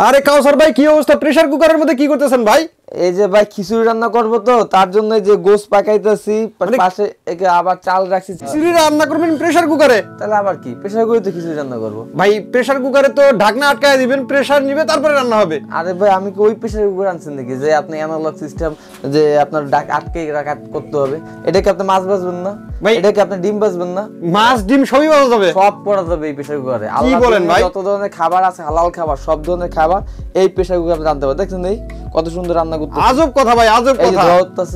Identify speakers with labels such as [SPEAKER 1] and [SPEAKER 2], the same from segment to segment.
[SPEAKER 1] আরে কাউসার ভাই কি অবস্থা? প্রেসার কুকারের মধ্যে কি করতেছেন ভাই?
[SPEAKER 2] এই যে ভাই খিচুড়ি রান্না করব তো তার জন্য যে গোশ পাকাইতেছি, পাশে একে আবার চাল রাখছি।
[SPEAKER 1] খিচুড়ি রান্না করবেন প্রেসার কুকারে?
[SPEAKER 2] তাহলে আবার কি প্রেসার কুকারে তো খিচুড়ি রান্না করব
[SPEAKER 1] ভাই? প্রেসার কুকারে তো ঢাকনা আটকায় দিবেন, প্রেসার নিবে তারপরে রান্না হবে।
[SPEAKER 2] আরে ভাই আমি কি ওই প্রেসার কুকার আনছেন নাকি যে আপনি অ্যানালগ সিস্টেম যে আপনার ডাক আটকে রাখা করতে হবে? এটা কি আপনি মাছ ভাজবেন না ভাই? এটা কি আপনি ডিম ভাজবেন না?
[SPEAKER 1] মাছ ডিম সবই ভাজা যাবে,
[SPEAKER 2] সব করা যাবে এই প্রেসার কুকারে।
[SPEAKER 1] কি বলেন ভাই?
[SPEAKER 2] যত ধরনের খাবার আছে হালাল খাবার, সব ধরনের খাবার এই প্রেসার কুকারে রান্না হবে। দেখছেন এই কত সুন্দর রান্না করতে।
[SPEAKER 1] আজব কথা ভাই, আজব কথা।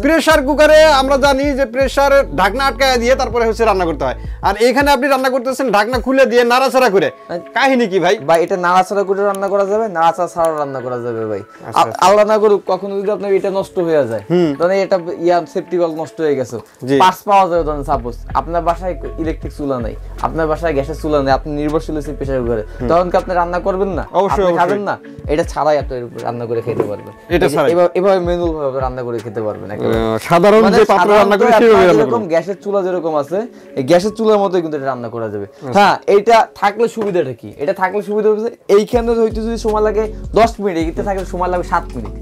[SPEAKER 1] প্রেসার কুকারে আমরা জানি যে প্রেসার ঢাকনা আটকায় দিয়ে তারপরে হচ্ছে রান্না করতে হয়, আর এখানে আপনি রান্না করতেছেন ঢাকনা খুলে দিয়ে নাড়াচাড়া করে। কাহিনী কি ভাই?
[SPEAKER 2] ভাই এটা নাড়াচাড়া করে রান্না করা যাবে, নাড়াচাড়া ছাড়া রান্না করা যাবে ভাই। আল্লাহ না করুক কখনো যদি আপনার এটা নষ্ট হয়ে যায়, ধরেন এটা সেফটি ভালভ নষ্ট হয়ে গেছে, পার্টস পাওয়া যাবে, ধরেন সাপোজ আপনার বাসায় ইলেকট্রিক চুলা নাই, আপনার বাসায় গ্যাসের চুলা নেই, আপনি নির্ভরশীল হচ্ছেন প্রেসার কুকারে, তখন কি আপনি রান্না করবেন না?
[SPEAKER 1] অবশ্যই
[SPEAKER 2] খাবেন না? এটা ছাড়াই আপনি রান্না করে খেতে পারবেন। এভাবে ম্যানুয়াল ভাবে রান্না করে খেতে পারবেন।
[SPEAKER 1] সাধারণ যে পাত্রে রান্না করে সেভাবে রান্না
[SPEAKER 2] যেরকম গ্যাসের চুলা যেরকম আছে, এই গ্যাসের চুলার মতোই কিন্তু এটা রান্না করা যাবে। হ্যাঁ, এটা থাকলে সুবিধাটা কি? এটা থাকলে সুবিধা হচ্ছে এইখানে হয়তো যদি সময় লাগে 10 মিনিট, এতে থাকলে সময় লাগবে 7 মিনিট।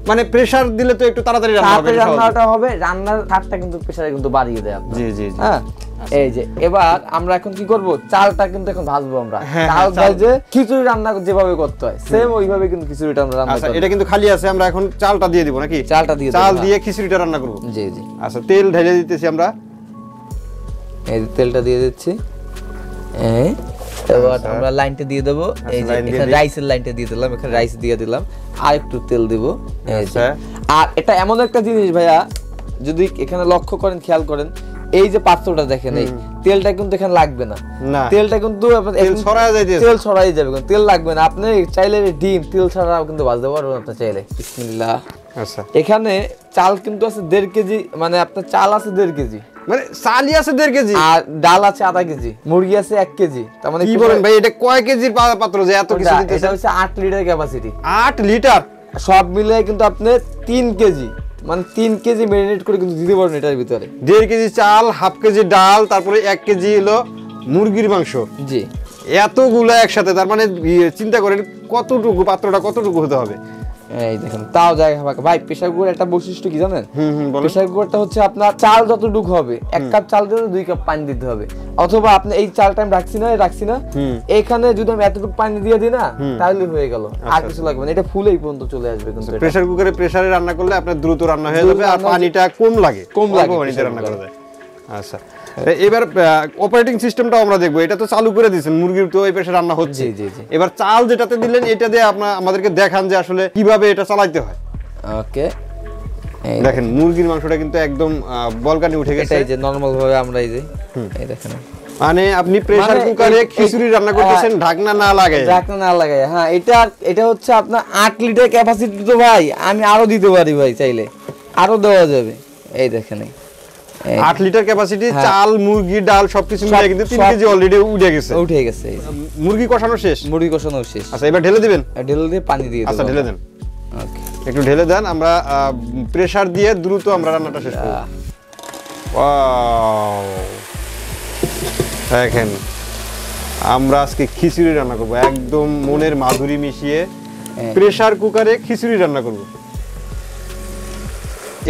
[SPEAKER 1] মানে প্রেসার দিলে তো একটু তাড়াতাড়ি
[SPEAKER 2] রান্নাটা হবে, রান্নার হারটা কিন্তু প্রেসারে কিন্তু বাড়িয়ে দেয় আপনি।
[SPEAKER 1] জি জি।
[SPEAKER 2] হ্যাঁ, এই যে এবার আমরা এখন কি করব, চালটা কিন্তু এখন ভাজবো আমরা। চাল ভাজে খিচুড়ি রান্না যেভাবে করতে হয় সেম ওইভাবে কিন্তু খিচুড়িটা আমরা রান্না করব।
[SPEAKER 1] এটা কিন্তু খালি আছে, আমরা এখন চালটা দিয়ে দিব নাকি?
[SPEAKER 2] চালটা দিয়ে
[SPEAKER 1] চাল দিয়ে খিচুড়িটা রান্না করব।
[SPEAKER 2] জি জি।
[SPEAKER 1] আচ্ছা, তেল ঢেলে দিতেছি আমরা।
[SPEAKER 2] এই তেলটা দিয়ে দিচ্ছি। এবার আমরা লাইনটা দিয়ে দেব। এই যে এখানে রাইসের লাইনটা দিয়ে দিলাম, এখানে রাইস দিয়ে দিলাম, আর একটু তেল দিব। আর এটা এমন একটা জিনিস ভাইয়া, যদি এখানে লক্ষ্য করেন, খেয়াল করেন, এই যে পাত্রটা দেখেন, এই তেলটা কিন্তু এখানে লাগবে না। তেলটা কিন্তু তেল ছড়াই যাবে, তেল লাগবে না। আপনি চাইলে ডিম তেল ছাড়াও কিন্তু ভাজতে পারবেন আপনি চাইলে। বিসমিল্লাহ। আচ্ছা, এখানে চাল কিন্তু আছে 1.5 কেজি, মানে আপনার চাল আছে 1.5 কেজি,
[SPEAKER 1] মানে চালই আছে 1.5 কেজি,
[SPEAKER 2] আর ডাল আছে আধা কেজি, মুরগি আছে 1 কেজি। তার মানে
[SPEAKER 1] কি বলেন ভাই? এটা কয় কেজির পাত্র যে এত কিছু দিতেছে?
[SPEAKER 2] এটা হচ্ছে 8 লিটার ক্যাপাসিটি।
[SPEAKER 1] 8 লিটার
[SPEAKER 2] সব মিলে কিন্তু আপনি 3 কেজি, মানে 3 কেজি ম্যারিনেট করে কিন্তু দিতে পারবেন এটার ভিতরে।
[SPEAKER 1] 1.5 কেজি চাল, হাফ কেজি ডাল, তারপরে 1 কেজি হলো মুরগির মাংস।
[SPEAKER 2] জি,
[SPEAKER 1] এতগুলো একসাথে, তার মানে চিন্তা করেন কতটুকু পাত্রটা কতটুকু হতে হবে।
[SPEAKER 2] এই দেখেন, তাও জায়গা ফাঁকা। ভাই প্রেসার কুকার একটা বৈশিষ্ট্য কি জানেন? প্রেসার কুকারটা হচ্ছে আপনার চাল যতটুকু হবে, 1 কাপ চাল দিলে 2 কাপ পানি দিতে হবে। অথবা আপনি এই চালটা আমি রাখছি না, এখানে যদি আমি এতটুকু পানি দিয়ে দিই না, তাহলে হয়ে গেল, আর কিছু লাগবে না। এটা ফুলেই পর্যন্ত চলে আসবে। কিন্তু
[SPEAKER 1] প্রেসার কুকারে প্রেসারে রান্না করলে আপনার দ্রুত রান্না হয়ে যাবে, আর পানিটা কম লাগে পানিতে রান্না করা যায়। আচ্ছা, এবার অপারেটিং সিস্টেমটাও আমরা দেখবো। এটা তো চালু করে দিয়েছেন, মুরগির তো এই প্রেসারে রান্না হচ্ছে। এবার চাল যেটাতে দিলেন, এটা দিয়ে আমাদেরকে দেখান যে আসলে কিভাবে এটা চালাইতে হয়।
[SPEAKER 2] ওকে,
[SPEAKER 1] দেখেন মুরগির মাংসটা কিন্তু একদম বলকানি উঠে গেছে।
[SPEAKER 2] এই যে নরমাল ভাবে আমরা এই দেখেন,
[SPEAKER 1] মানে আপনি প্রেসার কুকারে খিচুড়ি রান্না করতেছেন ঢাকনা না লাগায়।
[SPEAKER 2] হ্যাঁ, এটা হচ্ছে আপনার 8 লিটার ক্যাপাসিটি। তো ভাই আমি আরো দিতে পারি ভাই, চাইলে আরো দেওয়া যাবে। এই দেখেন
[SPEAKER 1] 8 লিটার ক্যাপাসিটি, চাল মুরগি ডাল সবকিছু মিলে কিন্তু 3 কেজি অলরেডি উঠে গেছে। মুরগি কষানো শেষ?
[SPEAKER 2] মুরগি কষানো শেষ।
[SPEAKER 1] আচ্ছা, এবার ঢেলে দিবেন।
[SPEAKER 2] ঢেলে দিয়ে পানি দিয়ে দেব।
[SPEAKER 1] আচ্ছা, ঢেলে দেন। ওকে, একটু ঢেলে দেন। আমরা প্রেসার দিয়ে দ্রুত আমরা রান্নাটা শেষ করব। ওয়াও, দেখেন আমরা আজকে খিচুড়ি রান্না করব, একদম মনের মাধুরী মিশিয়ে প্রেসার কুকারে খিচুড়ি রান্না করব।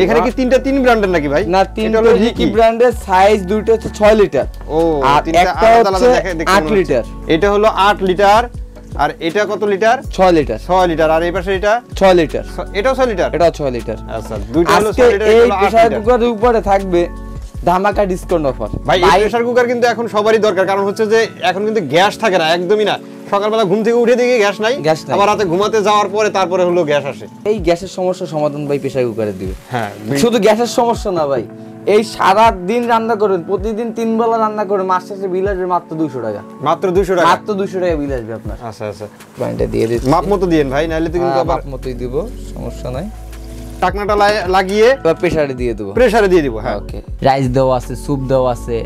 [SPEAKER 1] এখানে কি তিন ব্র্যান্ডের নাকি ভাই?
[SPEAKER 2] না, তিনটা হলো রিকি ব্র্যান্ডের, সাইজ দুটো হচ্ছে 6 লিটার।
[SPEAKER 1] ও,
[SPEAKER 2] আর একটা হচ্ছে 8 লিটার।
[SPEAKER 1] এটা হলো 8 লিটার, আর এটা কত লিটার?
[SPEAKER 2] 6 লিটার।
[SPEAKER 1] 6 লিটার। আর এই পাশে এটা
[SPEAKER 2] 6 লিটার।
[SPEAKER 1] এটাও 6 লিটার?
[SPEAKER 2] এটাও 6 লিটার।
[SPEAKER 1] আচ্ছা, দুইটা হলো 6 লিটার।
[SPEAKER 2] এই প্রেসার কুকারের উপরে থাকবে ধামাকা ডিসকাউন্ট অফার।
[SPEAKER 1] ভাই এই প্রেসার কুকার কিন্তু এখন সবারই দরকার, কারণ হচ্ছে যে এখন কিন্তু গ্যাস থাকে না, একদমই না। সকালবেলা ঘুম থেকে উঠে দেখি গ্যাস নাই, আবার রাতে ঘুমাতে যাওয়ার পরে তারপরে হলো গ্যাস আসে।
[SPEAKER 2] এই গ্যাসের সমস্যার সমাধান ভাই প্রেসার কুকারে দিবে।
[SPEAKER 1] হ্যাঁ,
[SPEAKER 2] শুধু গ্যাসের সমস্যা না ভাই, এই সারা দিন রান্না করবেন, প্রতিদিন 3 বেলা রান্না করবেন, মাস শেষে বিল আসবে মাত্র 200 টাকা।
[SPEAKER 1] মাত্র 200 টাকা?
[SPEAKER 2] মাত্র 200 টাকা বিল আসবে আপনার।
[SPEAKER 1] আচ্ছা আচ্ছা,
[SPEAKER 2] পয়েন্টটা দিয়ে দিচ্ছি।
[SPEAKER 1] মাপ মতো দিয়েন ভাই, নাহলে তো কিন্তু
[SPEAKER 2] মাপ মতোই দিব, সমস্যা নাই।
[SPEAKER 1] ঢাকনাটা লাগিয়ে
[SPEAKER 2] প্রেসারে দিয়ে দেবো,
[SPEAKER 1] প্রেসারে দিয়ে দিব। হ্যাঁ,
[SPEAKER 2] ওকে। রাইস দেওয়া আছে, স্যুপ দেওয়া আছে,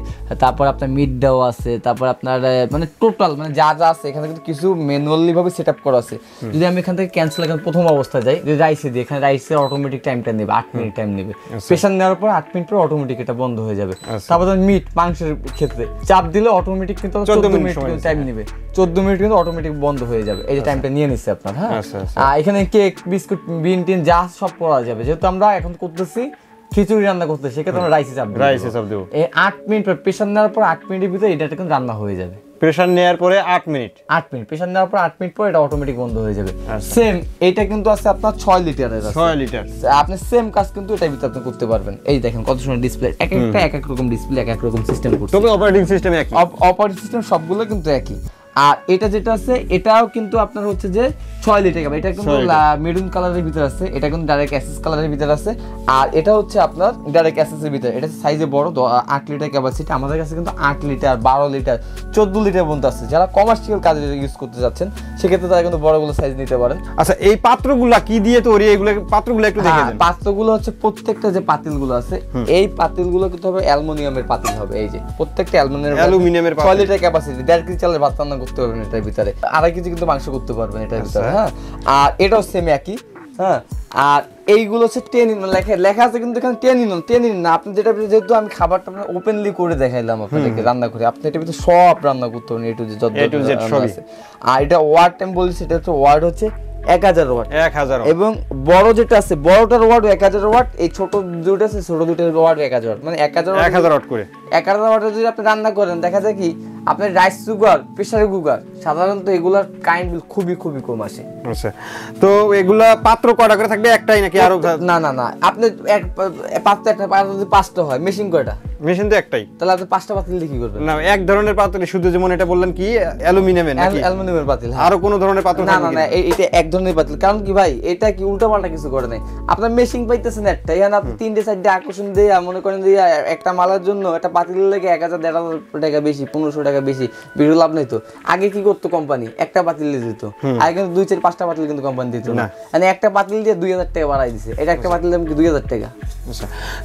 [SPEAKER 2] তারপর আপনার মিট দেওয়া আছে, তারপর আপনার মানে টোটাল মানে যা যা আছে এখানে কিন্তু কিছু ম্যানুয়ালি ভাবে সেটআপ করা আছে। যদি আমি এখান থেকে ক্যান্সেল এখন প্রথম অবস্থায় যাই, যদি রাইসে দিই, এখানে রাইসে অটোমেটিক টাইমটা নেবে 8 মিনিট টাইম নেবে। প্রেসার নেওয়ার পর 8 মিনিট পর অটোমেটিক এটা বন্ধ হয়ে যাবে। তারপর মিট মাংসের ক্ষেত্রে চাপ দিলে অটোমেটিক কিন্তু 14 মিনিট টাইম নেবে, 14 মিনিট কিন্তু অটোমেটিক বন্ধ হয়ে যাবে। এই যে টাইমটা নিয়ে নিচ্ছে আপনার। হ্যাঁ, এখানে কেক বিস্কুট বিন টিন যা সব করা যাবে। যেহেতু আমরা এখন করতেছি খিচুড়ি রান্না করতেছি, সেক্ষেত্রে আমরা রাইসে চাপ দেবো। এই 8 মিনিট পর প্রেসার নেওয়ার পর 8 মিনিটের ভিতরে এটা কিন্তু রান্না হয়ে যাবে।
[SPEAKER 1] প্রেসার নেওয়ার পরে 8 মিনিট
[SPEAKER 2] প্রেসার নেওয়ার পর 8 মিনিট পর এটা অটোমেটিক বন্ধ হয়ে যাবে। সেম এটা কিন্তু আছে আপনার 6 লিটারের আছে,
[SPEAKER 1] 6 লিটার।
[SPEAKER 2] আপনি সেম কাজ কিন্তু এটার ভিতরে আপনি করতে পারবেন। এই দেখেন কত সুন্দর ডিসপ্লে, এক একটা এক এক রকম ডিসপ্লে, এক এক রকম সিস্টেম করতে।
[SPEAKER 1] তবে অপারেটিং সিস্টেম একই,
[SPEAKER 2] অপারেটিং সিস্টেম সবগুলো কিন্তু একই। আর এটা যেটা আছে এটাও কিন্তু আপনার হচ্ছে যে 6 লিটার, এটা কিন্তু মেরুন কালারের ভিতরে আছে, এটা কিন্তু ডাইরেক্ট অ্যাসেস কালারের ভিতরে আছে। আর এটা হচ্ছে আপনার ডাইরেক্ট অ্যাসেসের ভিতরে, এটা সাইজে বড় 8 লিটার ক্যাপাসিটি। আমাদের কাছে কিন্তু 8 লিটার 12 লিটার 14 লিটার পর্যন্ত আছে। যারা কমার্শিয়াল কাজে ইউজ করতে যাচ্ছেন সেক্ষেত্রে তারা কিন্তু বড়গুলো সাইজ নিতে পারেন।
[SPEAKER 1] আচ্ছা, এই পাত্রগুলা কি দিয়ে তৈরি? এগুলো পাত্রগুলো একটু দেখে দেন।
[SPEAKER 2] পাত্রগুলো হচ্ছে প্রত্যেকটা যে পাতিলগুলো আছে এই পাতিলগুলো কিন্তু হবে অ্যালুমিনিয়ামের পাতিল হবে। এই যে প্রত্যেকটা অ্যালুমিনিয়ামের 6 লিটার ক্যাপাসিটি, 1.5 কেজি চালের ভাত রান্না করতে পারবেন এটার ভিতরে, 2.5 কেজি কিন্তু মাংস করতে পারবেন এটার ভিতরে। হ্যাঁ, আর এটাও সেম একই। হ্যাঁ, আর এইগুলো হচ্ছে 10 ইন লেখা আছে কিন্তু এখানে 10 ইন না। আপনি যেটা যেহেতু আমি খাবারটা ওপেনলি করে দেখাইলাম আপনাদেরকে রান্না করে, আপনি এটার ভিতরে সব রান্না করতে পারেন, A to Z সব আছে। আর এটা ওয়াট টাইম বলছি, সেটা হচ্ছে ওয়াট হচ্ছে 1000 ওয়াট,
[SPEAKER 1] 1000।
[SPEAKER 2] এবং বড় যেটা আছে বড়টার ওয়াট 1000 ওয়াট, এই ছোট দুটো আছে ছোট দুটোর ওয়াট 1000 ওয়াট, মানে 1000 ওয়াট করে 1000 ওয়াটে যদি আপনি রান্না করেন দেখা যায় কি আপনার রাইস কুকার, প্রেসার কুকার সাধারণত এগুলার কারেন্ট বিল খুবই খুবই কম আসে।
[SPEAKER 1] আচ্ছা, তো এগুলা পাত্র কয়টা করে থাকবে? একটাই নাকি আরো?
[SPEAKER 2] না না না, আপনি এক পাত্র একটা পাত্র যদি 5টা হয়, মেশিন কয়টা?
[SPEAKER 1] মেশিন তো একটাই,
[SPEAKER 2] তাহলে আপনি 5টা পাতিল দিয়ে কি করবেন?
[SPEAKER 1] না, এক ধরনের পাত্র শুধু, যেমন এটা বললেন কি অ্যালুমিনিয়ামের নাকি?
[SPEAKER 2] অ্যালুমিনিয়ামের পাতিল।
[SPEAKER 1] আরো কোন ধরনের পাত্র?
[SPEAKER 2] না না না, এটা এক ধরনের পাতিল। কারণ কি ভাই, এটা কি উল্টা পাল্টা কিছু করে নাই। আপনার মেশিন পাইতেছেন একটা, এখানে আপনি 3টে 4টে আকর্ষণ দিয়ে মনে করেন যে একটা মালার জন্য একটা পাতিল লেগে 1000-1500 টাকা বেশি, 1500 টাকা বেশি, বেশি লাভ নাই তো। আগে কি করতো কোম্পানি? একটা পাতিল দিয়ে দিত, আগে কিন্তু 2-4-5টা পাতিল কিন্তু কোম্পানি দিত না, মানে একটা পাতিল দিয়ে 2000 টাকা বাড়াই দিছে। এটা একটা পাতিল দাম কি 2000 টাকা।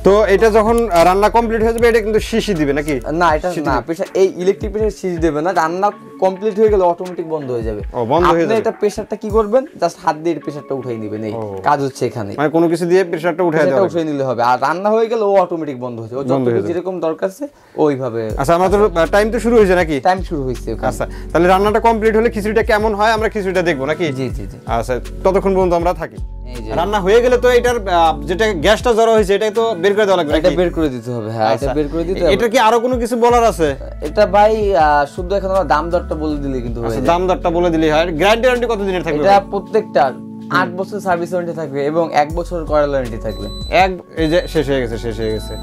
[SPEAKER 1] তো এটা যখন রান্না কমপ্লিট হয়ে যাবে এটা কিন্তু শিশি দিবে নাকি?
[SPEAKER 2] না, এটা না, প্রেসার এই ইলেকট্রিক প্রেসার শিশি দেবে না। রান্না কমপ্লিট হয়ে গেলে অটোমেটিক বন্ধ হয়ে যাবে। আপনি এটা প্রেসারটা কি করবেন, জাস্ট হাত দিয়ে প্রেসারটা উঠাই নেবেন, এই কাজ হচ্ছে এখানে।
[SPEAKER 1] মানে কোনো কিছু দিয়ে প্রেসারটা উঠাই
[SPEAKER 2] নিলে হবে, আর রান্না হয়ে গেলে ও অটোমেটিক বন্ধ হয়ে যাবে, যতটুকু যেরকম দরকার আছে ওইভাবে।
[SPEAKER 1] আচ্ছা, আমাদের টাইম তো শুরু হয়েছে নাকি?
[SPEAKER 2] টাইম শুরু হয়েছে।
[SPEAKER 1] আচ্ছা, তাহলে রান্নাটা কমপ্লিট হলে খিচুড়িটা কেমন হয় আমরা খিচুড়িটা দেখবো নাকি?
[SPEAKER 2] জি জি জি।
[SPEAKER 1] আচ্ছা, ততক্ষণ পর্যন্ত আমরা থাকি। রান্না হয়ে গেলে তো এটার যেটা গ্যাসটা জড়ো হয়েছে এটা তো বের করে দেওয়া লাগবে,
[SPEAKER 2] এটা বের করে দিতে হবে। হ্যাঁ, এটা বের করে দিতে হবে।
[SPEAKER 1] এটা কি আরো কোনো কিছু বলার আছে?
[SPEAKER 2] এটা ভাই শুধু এখন আমরা দাম দরটা বলে দিলে কিন্তু হয়ে যায়।
[SPEAKER 1] দাম দরটা বলে দিলেই হয়। গ্যারান্টি কত দিনের থাকবে?
[SPEAKER 2] এটা প্রত্যেকটা 8 বছর সার্ভিস ওয়ারেন্টি থাকবে এবং 1 বছর কয়েল ওয়ারেন্টি থাকবে।
[SPEAKER 1] এই যে শেষ হয়ে গেছে।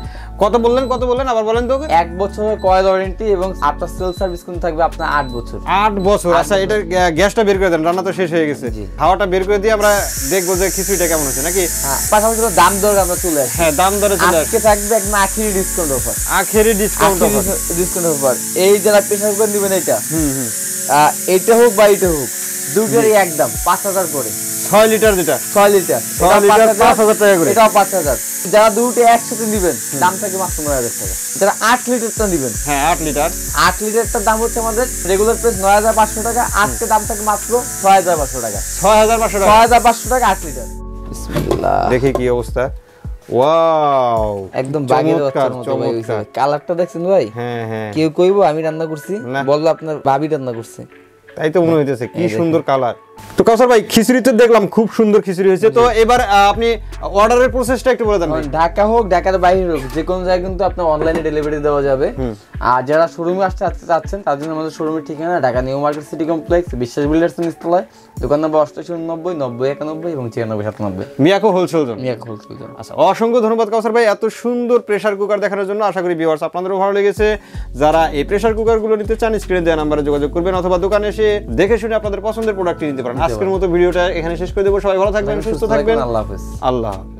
[SPEAKER 1] কত বললেন আবার বলেন তো?
[SPEAKER 2] 1 বছরের কয়েল ওয়ারেন্টি এবং আফটার সেল সার্ভিস কিন্তু থাকবে আপনার 8 বছর।
[SPEAKER 1] 8 বছর। আচ্ছা, এটা গ্যাসটা বের করে দেন, রান্না তো শেষ হয়ে গেছে, হাওয়াটা বের করে দিয়ে আমরা দেখবো যে খিচুড়িটা কেমন হচ্ছে নাকি।
[SPEAKER 2] হ্যাঁ, পাশাপাশি দাম দর আমরা চলে আসি।
[SPEAKER 1] হ্যাঁ, দাম দরে চলে আসি।
[SPEAKER 2] আজকে থাকবে একদম আখেরি ডিসকাউন্ট অফার। Discount offer. এই যারা প্রেসার কুকার নেবেন এটা, এটা হোক বা এটা হোক, দুটোরই একদম 5000 করে।
[SPEAKER 1] 6 লিটার যেটা
[SPEAKER 2] 6 লিটার
[SPEAKER 1] 5000 টাকা করে,
[SPEAKER 2] এটাও 5000। যারা দুটো একসাথে নেবেন দাম থাকে মাত্র 9000 টাকা। যারা 8 লিটারটা নেবেন,
[SPEAKER 1] হ্যাঁ 8
[SPEAKER 2] লিটারটার দাম হচ্ছে আমাদের রেগুলার প্রাইস 9500 টাকা, আজকে দাম থাকে মাত্র 6500 টাকা। 6500 টাকা 8 লিটার। বিসমিল্লাহ,
[SPEAKER 1] দেখি কি অবস্থা। ওয়াও,
[SPEAKER 2] একদম বাগের বাচ্চার মতো ভাই হইছে। কালারটা দেখছেন ভাই?
[SPEAKER 1] হ্যাঁ হ্যাঁ।
[SPEAKER 2] কেউ কইবো আমি রান্না করছি? বললো আপনার ভাবি রান্না করছে।
[SPEAKER 1] তাই তো মনে হইতেছে, কি সুন্দর কালার। তো কাউসার ভাই, খিচুড়ি তো দেখলাম খুব সুন্দর খিচুড়ি হয়েছে। তো এবার আপনি অর্ডারের প্রসেসটা একটু বলে দেন।
[SPEAKER 2] ঢাকা হোক ঢাকার বাইরে হোক, যে কোনো জায়গায় কিন্তু আপনার অনলাইনে ডেলিভারি দেওয়া যাবে। আর যারা শোরুমে আসতে চাচ্ছেন তার জন্য আমাদের শোরুমের ঠিকানা Dhaka new market city complex, বিশ্বাস বিল্ডার্স নিচতলায়, দোকান নম্বর 8890 9091 এবং 9697।
[SPEAKER 1] Miyako wholesale zone.
[SPEAKER 2] আচ্ছা,
[SPEAKER 1] অসংখ্য ধন্যবাদ কাউসার ভাই এত সুন্দর প্রেসার কুকার দেখানোর জন্য। আশা করি ভিউয়ার্স আপনাদেরও ভালো লেগেছে। যারা এই প্রেসার কুকারগুলো নিতে চান স্ক্রিনে দেওয়া নাম্বারে যোগাযোগ করবেন অথবা দোকানে এসে দেখে শুনে আপনাদের পছন্দের প্রোডাক্টটি নিতে পারেন। আজকের মতো ভিডিওটা এখানে শেষ করে দেবো। সবাই ভালো থাকবেন, সুস্থ থাকবেন।
[SPEAKER 2] আল্লাহ হাফেজ।
[SPEAKER 1] আল্লাহ হাফেজ।